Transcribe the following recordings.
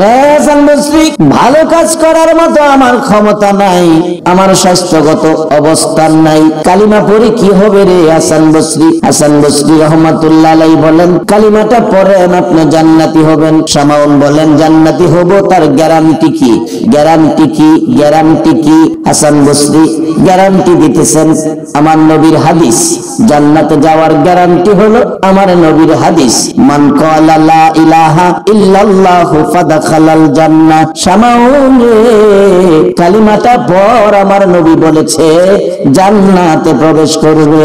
হাসান বসরি, ভালো কাজ করার মতো আমার ক্ষমতা নাই, আমার স্বাস্থ্যগত অবস্থান নাই, কালিমা পড়ে কি হবে রে হাসান বসরি? হাসান বসরি রহমাতুল্লাহ আলাইহি বলেন, কালিমাটা পড়েন আপনি জান্নাতি হবেন। শামাউন বলেন, জান্নাতি হব, তার গ্যারান্টি কি? গ্যারান্টি কি? গ্যারান্টি কি? হাসান বসরি গ্যারান্টি দিতেছেন আমার নবীর হাদিস। জান্নাতে যাওয়ার গ্যারান্টি হলো আমার নবীর হাদিস, মান ক্বালা লা ইলাহা ইল্লাল্লাহু ফাদাখালাল জান্নাহ। শামাউন কালিমাটা পড়, আমার নবী বলেছে জান্নাতে প্রবেশ করবে।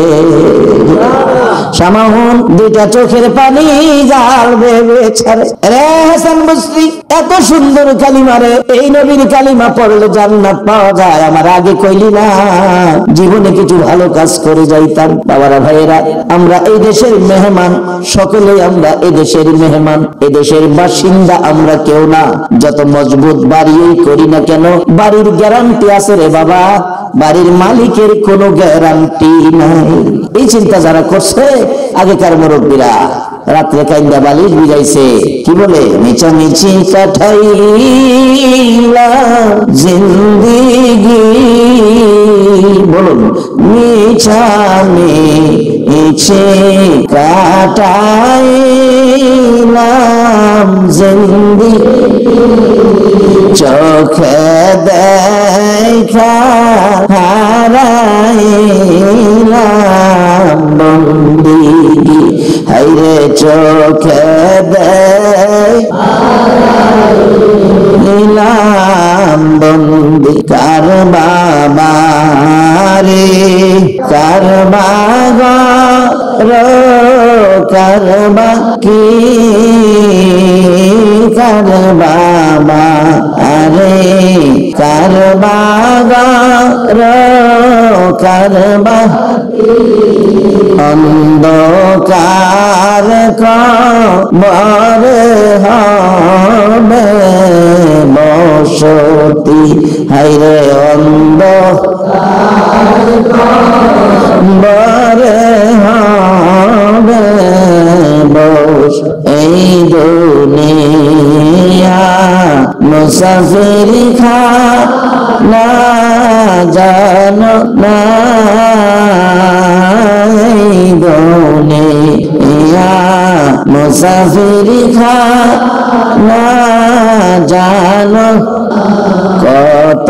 শামাউন দুইটা চোখের পানি জাল ভেবে ছাড়ে। রে হাসান বসরি, এত সুন্দর কালিমা রে, এই নবীর কালিমা পড়লে জান্নাত পাওয়া যায়, আমার আগে কইলি না? জীবনে কিছু ভালো কাজ করে যাইতাম। বাবারা ভাইয়েরা, আমরা এই দেশের মেহমান, সকলেই আমরা এই দেশের মেহমান, এই দেশের বাসিন্দা আমরা কেউ না। যত মজবুত বাড়িই করি না কেন, বাড়ির গ্যারান্টি আছে রে বাবা, বাড়ির মালিকের কোনো গ্যারান্টি নাই। এই চিন্তা যারা করছে আগেকার মুরব্বীরা, রাত্রে কাইন্দা বালিশ বুঝাইছে, কি বলে, মিছামিছি কাটাইলা জিন্দিগি, বলুন, মিছামিছি কাটাইলাম জিন্দিগি, চোখে দেখা হারাইলাম বন্দিগি, হাইরে চোখে হারাইলাম বন্দি। কার বাবা রে, কার বাবা রো, কার বাকি, কার বাবা আরে, কার বাবা রো, কার বাকি, অন্ধকার কবর হবে বসতি, হাইরে অন্ধকার কবর হবে বস। এই দুনিয়া মুসাফির খানা জানো না, এই দুনিয়া মুসাফির খানা জানো, কত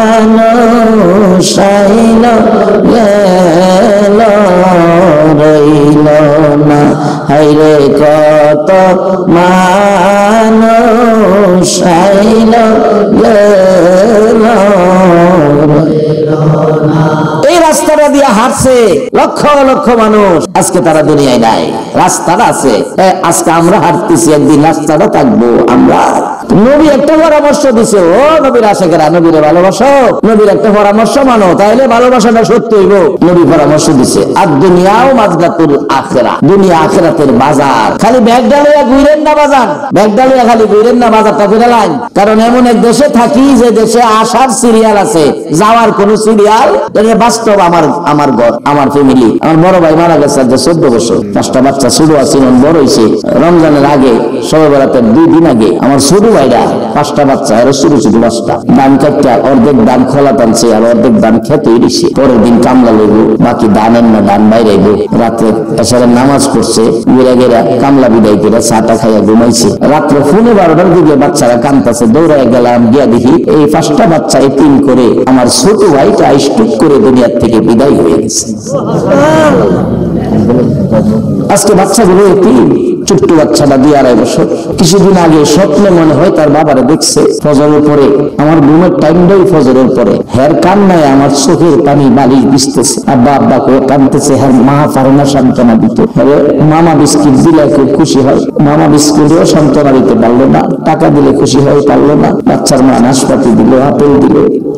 মানুষ আইল গেল রইল না, হাইরে কত মানুষ আইল গেল রইল না। এই রাস্তাটা দিয়ে হাঁটছে লক্ষ লক্ষ মানুষ, আজকে তারা দুনিয়ায় নাই, রাস্তাটা আছে। আজকে আমরা হাঁটতেছি, একদিন রাস্তাটা থাকবো আমরা। নবী একটা পরামর্শ দিছে, ও নবীর আশেকেরা, নবীরে ভালোবাসো, নবীর একটা পরামর্শ মানো, তাইলে ভালোবাসাটা সত্য হইব। নবী পরামর্শ দিছে, আর দুনিয়াও মাজগাতুল আখিরা, দুনিয়া আখিরাতের বাজার। খালি ব্যাগ ডালিয়া ঘুরেন না বাজার, ব্যাগ ডালিয়া খালি ঘুরেন না, বাজারটা ঘুরে লাইন। কারণ এমন এক দেশে থাকি যে দেশে আসার সিরিয়াল আছে, যাওয়ার কোন সিরিয়াল। বাস্তব আমার ঘর, আমার ফ্যামিলি, আমার বড় ভাই মারা গেছে 14 বছর, 5টা বাচ্চা, ছোট আছে, বড় হয়েছে। রমজানের আগে, শবে বরাতের 2 দিন আগে আমার ছোট ভাইরা 5টা বাচ্চা, আর ছোট ছোট 5টা, দান কাটটা অর্ধেক দান খোলা টানছে, আর অর্ধেক দান খেতেই দিছে। পরের দিন কামলা লইব, বাকি দানের না দান বাইরাইব। রাত্রে এসারে নামাজ পড়ছে, গেরা গেরা কামলা বিদায় করে চাটা খাইয়া ঘুমাইছে। রাত্রে 12:30টার দিকে বাচ্চারা কান্তাছে, দৌড়ায় গেলাম, গিয়া দেখি এই 5টা বাচ্চা এতিম করে আমার ছোট ভাইটা স্টুক করে দুনিয়ার থেকে বিদায় হয়ে গেছে। আজকে বাচ্চাগুলো এতিম, ছোট্ট বাচ্চাটা 2-2.5 বছর। কিছুদিন আগে স্বপ্নে মনে হয় তার বাবারে দেখছে ফজরের পরে, আমার ঘুমের টাইমটাই ফজরের পরে, হের কান্নায় আমার চোখের পানি বালিশ ভিজতেছে। আব্বা আব্বা করে কাঁদতেছে, হ্যাঁ মা পারে না সান্ত্বনা দিতে। মামা বিস্কিট দিলে খুব খুশি হয়, মামা বিস্কুটেও সান্ত্বনা দিতে পারলো না, টাকা দিলে খুশি হয় পারলো না। বাচ্চার মা নাশপাতি দিল, আপেল দিল,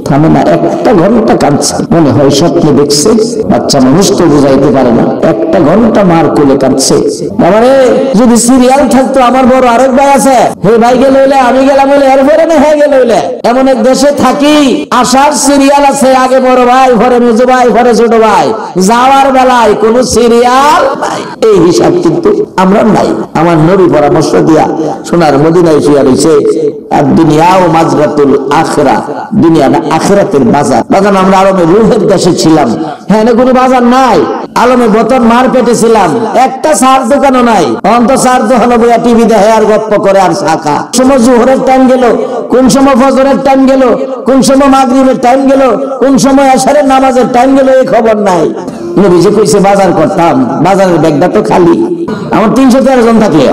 থামে না, একটা ঘন্টা কাঁদছে, মনে হয় স্বপ্নে দেখছে। বাচ্চা মানুষ তো বুঝাইতে পারে না, একটা ঘন্টা মার কোলে কাঁদছে। বাবারে যদি সিরিয়াল থাকতো, আমার বড় আরেক ভাই আছে, হে ভাই গেল হইলে আমি গেলাম হইলে এরপরে না হয়ে গেল হইলে, এমন এক দেশে থাকি আসার সিরিয়াল আছে, আগে বড় ভাই, পরে মেজো ভাই, পরে ছোট ভাই, যাওয়ার বেলায় কোন সিরিয়াল নাই। এই হিসাব কিন্তু আমরা নাই। আমার নবী পরামর্শ দিয়া সোনার মদিনায় শুয়ে রয়েছে, আর দুনিয়া ও মাজরাতুল আখিরা, দুনিয়া না আখিরাতের বাজার। তখন আমরা আলমে রুহের দেশে ছিলাম, হ্যাঁ কোনো বাজার নাই। আলমে বতন মার পেটে ছিলাম, একটা সার দোকানও নাই। অন্ত সার দোকান বইয়া টিভি দেখে আর গপ্প করে আর শাখা। সময় জোহরের টাইম গেল, কোন সময় ফজরের টাইম গেল, কোন সময় মাগরিবের টাইম গেল, কোন সময় আসরের নামাজের টাইম গেল, এই খবর নাই। নবী যে কইছে বাজার করতাম, বাজারের ব্যাগটা তো খালি। আমার 313 জন থাকলে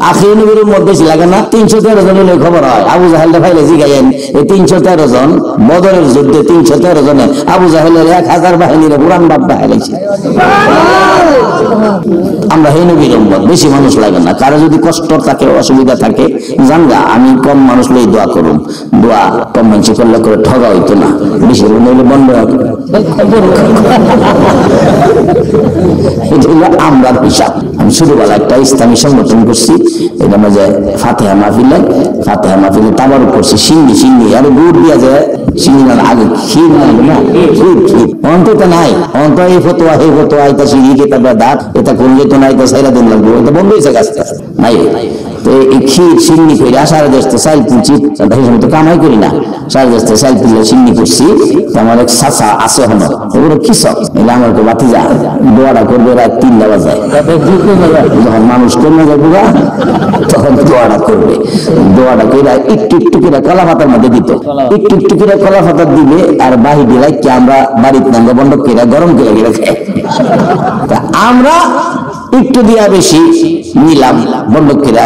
আখির নবীর মধ্যে ছিল না, 313 জন হলে খবর হয়। আবু জাহেলটা ফাইলে জিগাইয়েন, এই 313 জন বদরের যুদ্ধে 313 জনে আবু জাহেলের 1000 বাহিনীর পুরান বাপ বাহাইছে। আমরা হে নবীর উম্মত, বেশি মানুষ লাগে না। কারো যদি কষ্ট থাকে, অসুবিধা থাকে, জানগা আমি কম মানুষ লই দোয়া করুন। দোয়া কম মানুষ করলে করে ঠগা হইতো না, বেশি হইলে বন্ধ হবে। আমরা হিসাব, আমি শুরুবেলা একটা ইসলামী সংগঠন করছি, এটা মাঝে ফাতেহা মাহফিলে তাবারুক করছি। সিন্নি আর গুড় দিয়া যায়, সিন্নি না আগে ক্ষীর না অন্তত নাই, অন্ত এই ফতোয়া এই ফতোয়া, এটা সিঁড়ি তারপরে দাঁত, এটা করলে তো নাই, তো সাইরা দিন লাগবে, এটা বন্ধ হয়েছে গাছটা নাই। তো এই ক্ষীর সিন্নি করে সারা দেশে চাইল পুঁচি, তো কামাই করি না, সারা দেশে চাইল পুলে সিন্নি করছি। আমার এক চাচা আছে হলো, ওগুলো কৃষক, এলে আমার বাতি যা দোয়াটা করবে রাত 3টা বাজায়, যখন মানুষ কমে যাবে তখন দোয়াটা করবে। দোয়াটা করে একটু একটু করে কলা পাতার মধ্যে দিত, একটু একটু করে কলা পাতা দিবে, আর বাহি দিলাই কি আমরা বাড়িতে নামবো বন্ধ করে গরম করে গেলে খাই। আমরা একটু দিয়া বেশি নিলাম, বন্ধ করে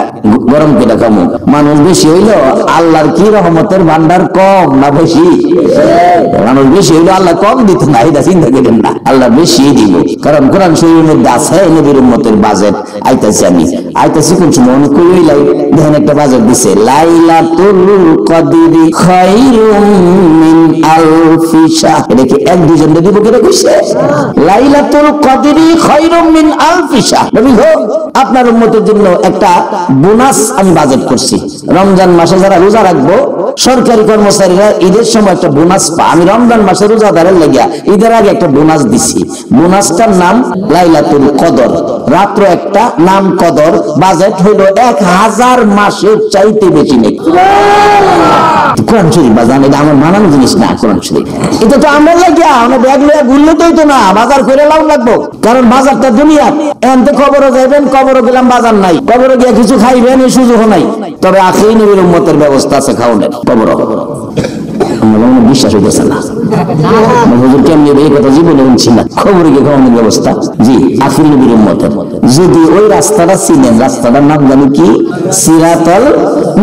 গরম করে কম। মানুষ বেশি হইল আল্লাহর কি রহমতের ভান্ডার কম না বেশি? মানুষ বেশি হইলো আল্লাহ কম দিত না, এটা চিন্তা করেন না, আল্লাহ বেশি দিব। কারণ কোরআন শরীফের মধ্যে আছে নবীর উম্মতের বাজেট আইতাছি, আমি আইতাছি কোন সময় অনেক কইলাই দেখেন একটা বাজেট দিছে, লাইলাতুল কদরি খায়রুম মিন আলফি শাহর। এটা কি এক দুইজন দিব কেন কইছে? লাইলাতুল কদরি খায়রুম মিন আলফি শাহর। নবী গো, আপনার উম্মতের জন্য একটা বোনাস আমি বাজেট করছি। রমজান মাসে যারা রোজা রাখবো, সরকারি কর্মচারীরা ঈদের সময় একটা বোনাস পা। আমি রমজান মাসে রোজাদারের লাগিয়া ঈদের আগে একটা বোনাস দিছি। বোনাসটার নাম লাইলাতুল কদর, রাত্র একটা, নাম কদর। বাজেট হইল 1000 মাসের চাইতে বেশি নেই। কোরআন শরীফ বাজান, এটা আমার মানানো জিনিস না। কোরআন শরীফ এটা তো আমরা লাগিয়া আমরা ব্যাগ লইয়া ঘুরলে তো হইতো না, বাজার করে লাভ লাগবো। কারণ বাজারটা দুনিয়া, এনতে খবরও যাইবেন, খবরও গেলাম বাজার নাই, খবরও গিয়া কিছু খাইবেন এই সুযোগ নাই। তবে আখির নবীর উম্মতের ব্যবস্থা আছে খাওয়ানোর, খবর বিশ্বাস হইতেছে না। হুজুর কেমনি এই কথা জীবনে শুনছি না, খবরে গিয়ে খাওয়ানোর ব্যবস্থা। জি, আখির নবীর উম্মতের যদি ওই রাস্তাটা চিনেন, রাস্তাটার নাম জানি কি, সিরাতাল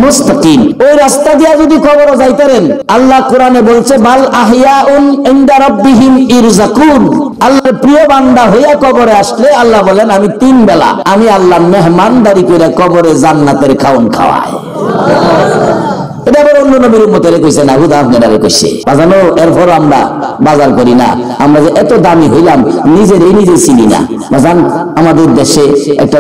মুস্তাকিম। ওই রাস্তা দিয়া যদি কবরে যাইতেন, আল্লাহ কোরআনে বলছে বাল আহইয়াউন ইনদা রাব্বিহিম ইরযাকুন। আল্লাহর প্রিয় বান্দা হইয়া কবরে আসলে আল্লাহ বলেন আমি 3 বেলা আমি আল্লাহ মেহমানদারি করে কবরে জান্নাতের খাওন খাওয়াই। এটা আবার অন্য নবীর উম্মতের কইছে না, হুদা আপনারা কইছে বাজানো। এরপর আমরা বাজার করি না, আমরা যে এত দামি হইলাম নিজে চিনি না। বাজান, আমাদের দেশে একটা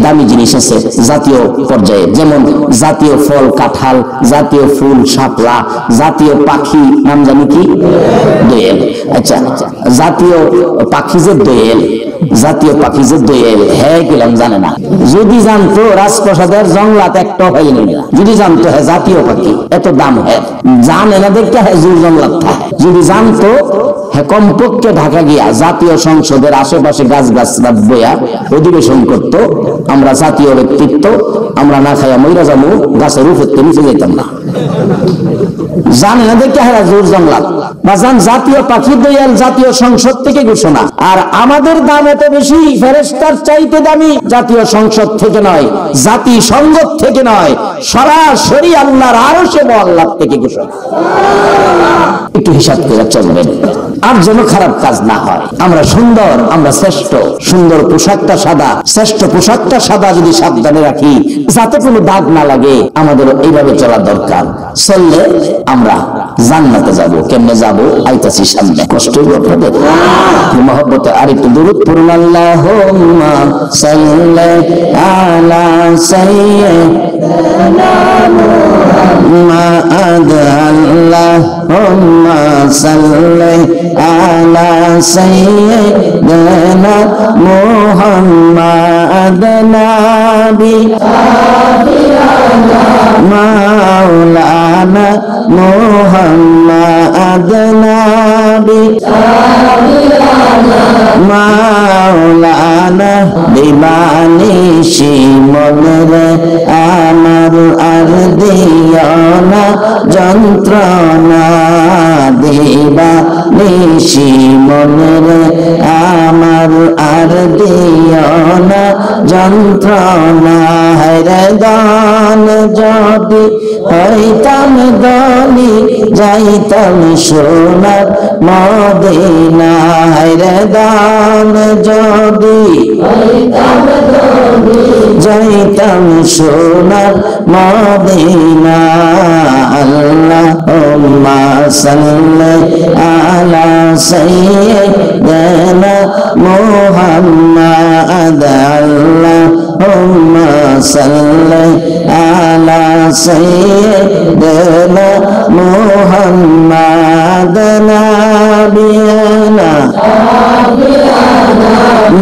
দামি জিনিস আছে জাতীয় পর্যায়ে, যেমন জাতীয় ফল কাঁঠাল, জাতীয় ফুল শাপলা, জাতীয় পাখি নাম জানি কি, দোয়েল। আচ্ছা, জাতীয় পাখি যে দোয়েল, জাতীয় পাখি যে দোয়েল, হ্যাঁ গেলাম জানে না। যদি জানতো রাজপ্রাসাদের জঙ্গলাত একটা হয়ে নিল, যদি জানতো হ্যাঁ জাতীয় পাখি এত দাম, হ্যাঁ জানে না দেখতে হ্যাঁ জোর জঙ্গলাত থাকে। যদি জানতো হ্যাঁ কমপক্ষে ঢাকা গিয়া জাতীয় সংসদের আশেপাশে গাছ বইয়া অধিবেশন করত। আমরা জাতীয় ব্যক্তিত্ব, আমরা না খাইয়া মইরা যাবো, গাছের উপর নিচে যেতাম না। জানে না দেখতে হ্যাঁ জোর জঙ্গলাত। বা জান জাতীয় পাখি দয়াল জাতীয় সংসদ থেকে ঘোষণা। আর আমাদের দাম এত বেশি, ফেরেশতার চাইতে দামি জাতীয় সংসদ থেকে নয়, জাতি সংগত থেকে নয়, সরাসরি আল্লাহর আরশে আল্লাহ থেকে ঘোষণা। একটু হিসাব করে চলবেন, আর যেন খারাপ কাজ না হয়। আমরা সুন্দর, আমরা শ্রেষ্ঠ। সুন্দর পোশাকটা সাদা, শ্রেষ্ঠ পোশাকটা সাদা যদি সাবধানে রাখি, যাতে কোনো দাগ না লাগে, আমাদের এইভাবে চলা দরকার। চললে আমরা জান্নাতে যাব। কেমনে যাব? আইতাছি সামনে। কষ্ট হবে আপনাদের? মহব্বতে আরেকটু দুরূদ পড়ুন। আল্লাহুম্মা সাল্লি আলা সাইয়্যিদিনা মুহাম্মাদ। আল্লাহুম্মা সাল্লি আলা সাইয়্যিদিনা মুহাম্মাদ নাবি মাওলানা মুহাম্মাদ নাবি মাওলানা দিবানিশি মনরে আমার আর দিও না যন্ত্রণা দিবানিশি মনরে আমার আর দিও না যন্ত্রণা হায়রে দান যদি হইতাম দলি যাইতাম সোনার মদিনা হায়রে দান যদি হইতাম দলি যাইতাম সোনার মদিনা আল্লাহুম্মা সাল্লি আলা সাইয়্যিদিনা মুহাম্মাদ আল্লাহুম্মা সাল্লি আলা সাইয়্যিদিনা মুহাম্মাদ নাবিয়ানা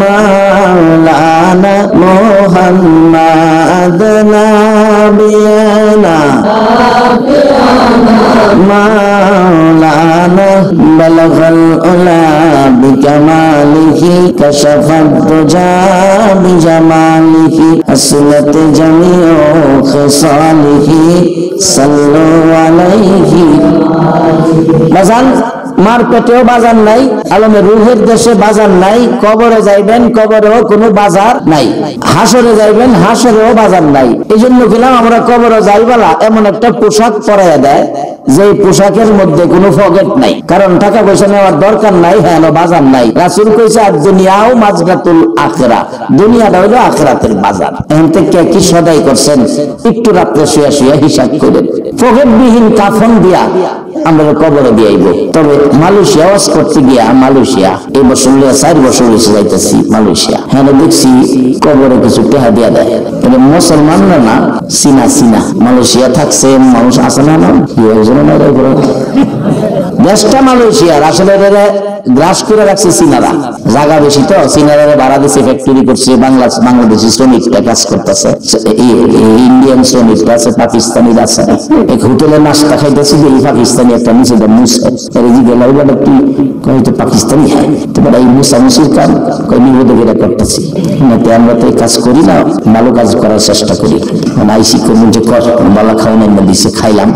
মাওলানা মুহাম্মাদ নাবিয়ানা মাওলানা বালাগাল উলা বিকামালিহি কাশাফাদ দুজা বিজামালিহি আসলাত জামিউ খিসালিহি সাল্লু আলাইহি। বাজান মার পেটেও বাজার নাই, আলমে রুহের দেশে বাজার নাই। কবরে যাইবেন, কবরেও কোনো বাজার নাই। হাসরে যাইবেন, হাসরেও বাজার নাই। এই জন্য গেলাম আমরা কবরে যাইবেলা এমন একটা পোশাক পরাইয়া দেয় যে পোশাকের মধ্যে কোনো পকেট নাই, কারণ টাকা পয়সা নেওয়ার দরকার নাই। হ্যাঁ, বাজার নাই। রাসূল কইছে আর দুনিয়াও মাজরাতুল আখিরা, দুনিয়াটা হলো আখিরাতের বাজার। এখান থেকে কি সদাই করছেন? একটু রাত্রে শুয়া শুয়া হিসাব করেন। পকেটবিহীন কাফন দিয়া আমরা কবরে দিয়াইব। তবে মালয়েশিয়া ওয়াজ করতে গিয়া, মালয়েশিয়া এই বছর 4 বছর হয়েছে যাইতেছি মালয়েশিয়া। হ্যাঁ, দেখছি কবরে কিছু টেহা দিয়া দেয়। তবে মুসলমানরা না, চীনা চীনা মালয়েশিয়া থাকছে মানুষ আছে না, না দেশটা মালয়েশিয়ার আসলে গ্রাস করে রাখছে চীনারা। জায়গা বেশি তো চীনারা ভাড়া দিচ্ছে, ফ্যাক্টরি করছে। বাংলাদেশি শ্রমিকরা কাজ করতেছে, ইন্ডিয়ান শ্রমিকরা আছে, পাকিস্তানিরা আছে। এক হোটেলে নাস্তা খাইতেছি, এই পাকিস্তানি একটা মুছে কি পাকিস্তানি এই মুসামুসির কাম নিবেদকেরা করতেছি। আমরা তো এই কাজ করি না, ভালো কাজ করার চেষ্টা করি। আইসি করবেন যে বালা খাওয়ানোর দিচ্ছে, খাইলাম।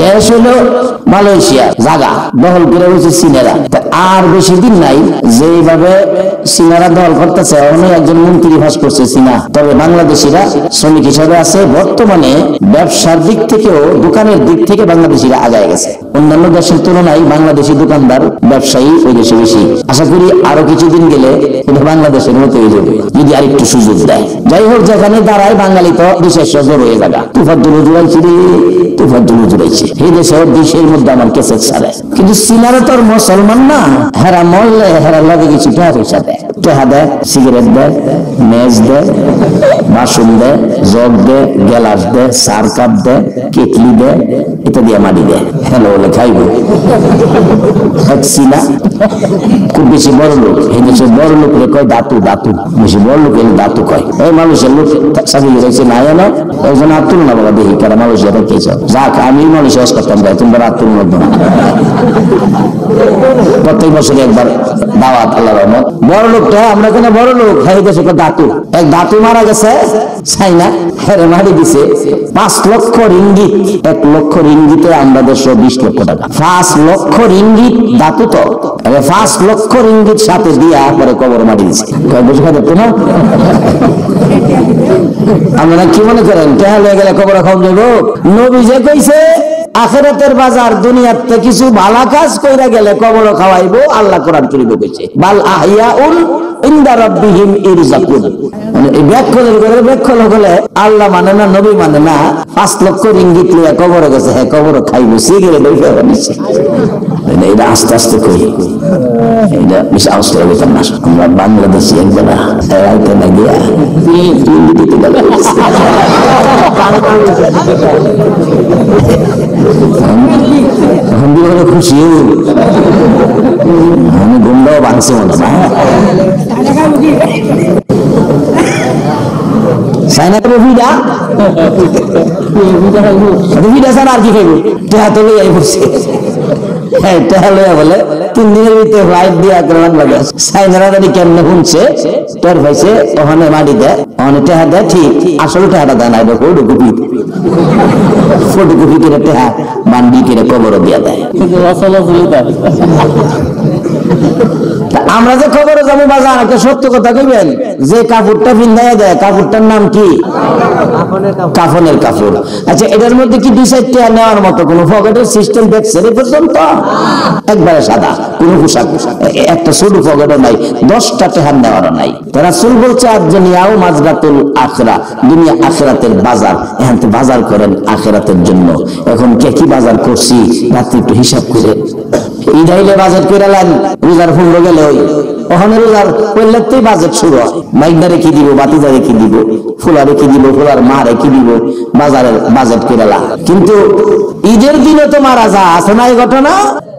দেশ হলো মালয়েশিয়া, জায়গা দখল করে হয়েছে চীনেরা। আর বেশি দিন নাই যেভাবে চীনারা দখল করতেছে, অনেক একজন মন্ত্রী ভাস করছে চীনা। তবে বাংলাদেশিরা শ্রমিক হিসাবে আছে। বর্তমানে ব্যবসার দিক থেকেও, দোকানের দিক থেকে বাংলাদেশিরা আগায় গেছে। অন্যান্য দেশের তুলনায় বাংলাদেশি দোকানদার ব্যবসায়ী ওই দেশে বেশি। আশা করি আরো কিছুদিন গেলে বাংলাদেশের মতো হয়ে যাবে, যদি আরেকটু সুযোগ দেয়। যাই হোক, যেখানে দাঁড়ায় বাঙালি তো বিশেষ সজর হয়ে যাবে। তুফাদ্দুল জুড়াইছি রে, তুফাদ্দুল জুড়াইছি। এই দেশে দেশের মধ্যে আমার কেসে ছাড়ে। কিন্তু চীনারা তো মুসলমান না, হেরা মরলে হেরা লাগে কিছু টাকা পয়সা দেয়। টাকা দেয়, সিগারেট দেয়, মেজ দেয়, বাসন দেয়, জগ দেয়, গ্লাস দেয়, সার কাপ দেয়, কেটলি দেয়, এটা দিয়ে মাটি দেয়। হ্যালো বলে খাইব। চীনা খুব বেশি বড় লোক। এই দেশের বড় লোকরে কয় দাতু, দাতু। বেশি বড় লোক এলে দাতু কয়। এই মানুষের লোক চাকরি রয়েছে না এলো একজন আত্মুল না বলা দেখি কারা মালয়েশিয়াতে খেয়েছ। যাক, আমি মালয়েশিয়া করতাম যাই, তোমরা আত্মুল মধ্যে প্রত্যেক বছরে একবার দাওয়াত, আল্লাহ রহমত। বড় লোকটা আমরা কেন বড় লোক, হ্যাঁ দেশে দাতু। এক দাতু মারা গেছে চাইনা, হেরে মারি দিছে 5 লক্ষ রিঙ্গিত। 1 লক্ষ রিঙ্গিতে আমরা 20 লক্ষ টাকা। 5 লক্ষ রিঙ্গিত দাতু তো, 5 লক্ষ রিঙ্গিত সাথে দিয়া পরে কবর মারি দিছে। কয় বছর খাবে তো না? আপনারা কি মনে করেন টেহা লয়ে গেলে কবর খাওয়া যাবো? নবী যে কইছে আখিরাতের বাজার। দুনিয়াতে কিছু ভালো কাজ কইরা গেলে কবর খাওয়াইবো, আল্লাহ কোরআন শরীফে কইছে বাল আহইয়াউন ইনদা রাব্বিহিম ইরযাকুন। মানে এই ব্যাখ্যানের করে ব্যাখ্যা হলে আল্লাহ মানে না, নবী মানে না, 5 লক্ষ রিঙ্গিত লিয়ে কবরে গেছে, হ্যাঁ কবর খাইবো, সিগারেট ওই ফেরা নিচ্ছে। এটা আস্তে আস্তে কই, এটা বেশি আওয়াজ করতাম না। আমরা বাংলাদেশি একবার রাইতে না গিয়া দিতে গেল, খুশি আমি গুন্ডাও ভাঙছে মনে না। আর কি খাইব, টেহা তো লইয়াই বসে। হ্যাঁ টেহা লইয়া বলে 3 দিনের ভিতরে ফ্লাইট দিয়ে আক্রমণ লাগে। সাইনারা জানি কেমনে শুনছে, টের পাইছে, ওখানে মাটি দেয়, ওখানে টেহা দেয়, ঠিক আসলে টেহাটা দেয় না, এটা ফটোকপি করে টেহা বান্ডি করে কবর দিয়া দেয়। আমরা যে খবরে যাবো বাজার, একটা সত্য কথা কইবেন, যে কাপড়টা ভিন্দাইয়া দেয় কাপড়টার নাম কি? কাফনের কাপড়। আচ্ছা এটার মধ্যে কি 2-4 টাকা নেওয়ার মতো কোন পকেটের সিস্টেম দেখছে রে পর্যন্ত? একবারে সাদা, কোন পোশাক একটা ছোট পকেটও নাই, 10টা টাকা নেওয়ারও নাই। রাসূল বলছে আজ-দুনিয়াও মাজরাতুল আখিরা, দুনিয়া আখিরাতের বাজার। এখন তো বাজার করেন আখিরাতের জন্য। এখন কে কি বাজার করছি রাত্রি একটু হিসাব করে ঈদ আইলে বাজেট করে লাইন, রোজার 15 গেলে ওই ওখানে রোজার পড়লেই বাজেট শুরু হয়। মাইকদারে কি দিব, বাতিদারে কি দিব, ফুলারে কি দিব, ফুলার মারে কি দিব, বাজারের বাজেট করে লা। কিন্তু ঈদের দিনে তো মারা যা আছে না এই ঘটনা।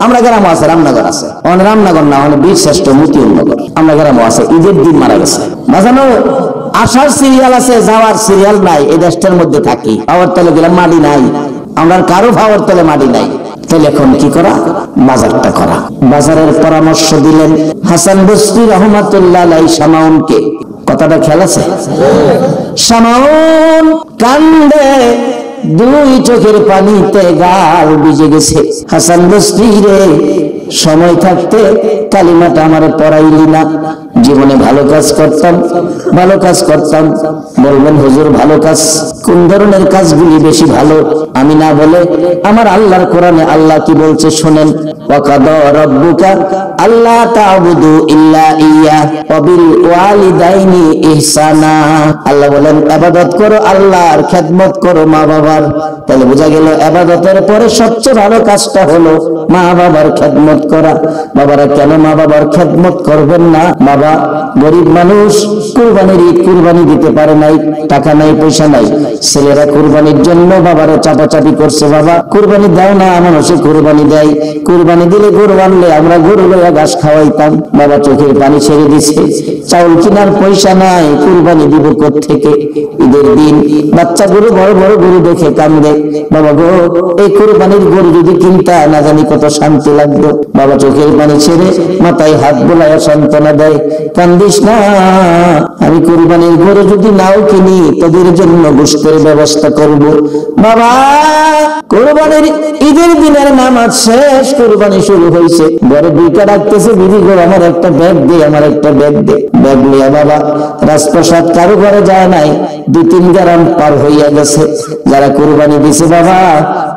আমরা গ্রামও আছে, রামনগর আছে, রামনগর না বীর শ্রেষ্ঠ মতিউরনগর, আমরা গ্রামও আছে, ঈদের দিন মারা গেছে। বাজানো আসার সিরিয়াল আছে, যাওয়ার সিরিয়াল নাই। এই দেশটার মধ্যে থাকি, পাওয়ার তলে গেলাম মাটি নাই, আমরা কারো পাওয়ার তলে মাটি নাই। তাহলে এখন কি করা? বাজারটা করা। বাজারের পরামর্শ দিলেন হাসান বসরি রাহমাতুল্লাহ আলাইহি শামাউনকে। কথাটা খেয়াল আছে? শামাউন কান্দে, 2 চোখের পানিতে গাল ভিজে গেছে। হাসান বসরি রে, সময় থাকতে কালিমাটা আমার পড়াইলি না? জীবনে ভালো কাজ করতাম, ভালো কাজ করতাম। বলবেন হুজুর ভালো কাজ কোন ধরনের কাজগুলি বেশি ভালো? আমি না বলে আমার আল্লাহর কোরআনে আল্লাহ কি বলছে শুনেন। ওয়াকাদা রাব্বুকা আল্লা তা'বুদু ইল্লা ইয়্যা ওয়া বিল ওয়ালিদাইনি ইহসানা। আল্লাহ বলেন ইবাদত করো আল্লাহর, খেদমত করো মা বাবার। তাহলে বোঝা গেল ইবাদতের পরে সবচেয়ে ভালো কাজটা হলো মা বাবার খেদমত করা। বাবারা কেন মা বাবার খেদমত করবেন না? বাবা গরিব মানুষ, কুরবানির ঈদ কুরবানি দিতে পারে নাই, টাকা নাই, পয়সা নাই। ছেলেরা কুরবানির জন্য বাবারে চাপাচাপি করছে, বাবা কুরবানি দাও না। মানুষে কুরবানি দেয়, কুরবানি দিলে গরু আনলে আমরা গরু লইয়া ঘাস খাওয়াইতাম। বাবা চোখের পানি ছেড়ে দিছে, চাউল কেনার পয়সা নাই, কুরবানি দিব কোত্থেকে? ঈদের দিন বাচ্চা গরু, বড় বড় গরু দেখে কান্দে। বাবা গো, এই কুরবানির গরু যদি কিনতা না জানি কত শান্তি লাগতো। বাবা চোখের পানি ছেড়ে মাথায় হাত বোলাইয়া সান্ত্বনা দেয়, কান্দিস না, আমি কুরবানির গরু যদি নাও কিনি তোদের জন্য গোশতের ব্যবস্থা করব। বাবা কুরবানির ঈদের দিনের নামাজ শেষ, কুরবানি শুরু হয়েছে, ঘরে 2টা ডাকতেছে, বিবি গো আমার একটা ব্যাগ দে, আমার একটা ব্যাগ দে। ব্যাগ নিয়ে বাবা রাজপ্রসাদ কারো ঘরে যায় নাই, 2-3 গ্রাম পার হইয়া গেছে। যারা কুরবানি দিছে বাবা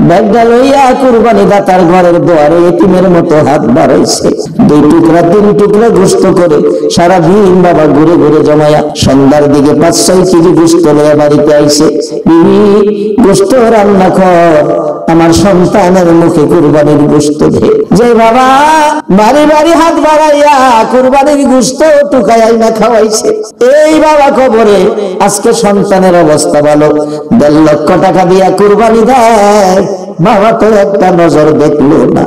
ব্যাগটা লইয়া কুরবানি দাতার ঘরের দুয়ারে এতিমের মতো হাত বাড়াইছে। 2 টুকরা 3 টুকরা গোশত করে সারা দিন বাবা ঘুরে ঘুরে জমায়া সন্ধ্যার দিকে 5-6 কেজি গোশত লইয়া বাড়িতে আইছে। বিবি গোশত রান্না কর, আমার সন্তানের মুখে কুরবানির গোশত দে। যে বাবা বাড়ি বাড়ি হাত বাড়াইয়া কুরবানির গোশত টুকাইয়া না খাওয়াইছে, এই বাবা কবরে আজকে সন্তানের অবস্থা ভালো, 1.5 লক্ষ টাকা দিয়া কুরবানি দেয়, বাবা তো একটা নজর দেখলো না।